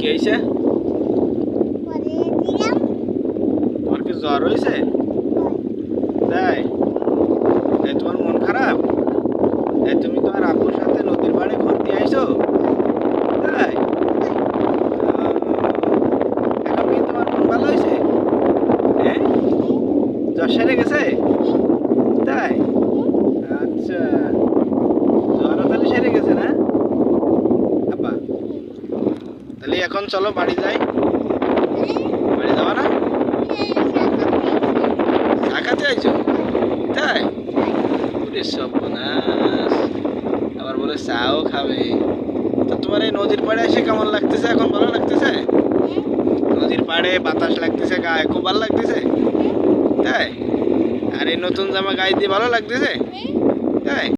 কি হয়েছে? তোমার কি জ্বর হয়েছে? তাই তাই তোমার মন খারাপ? তাই তুমি তোমার আব্বুর সাথে নদীর পাড়ে ঘুরতে আইছো? তাই এখন কি তোমার মন ভালো হয়েছে? হ্যাঁ, জ্বর সেরে গেছে? তাই আচ্ছা, জ্বরও তাহলে সেরে গেছে না আব্বা? তাহলে এখন চলো বাড়ি যাই। বাড়ি যাবা না? চা খাতে আইছো? তাই ওরে সর্বনাশ, আবার বলে চাও খাবে। তো তোমার এই নদীর পাড়ে এসে কেমন লাগতেছে এখন? ভালো লাগতেছে? নদীর পাড়ে বাতাস লাগতেছে, গায়ে খুব ভালো লাগতেছে? তাই আর এই নতুন জামা গায়ে দিয়ে ভালো লাগতেছে? তাই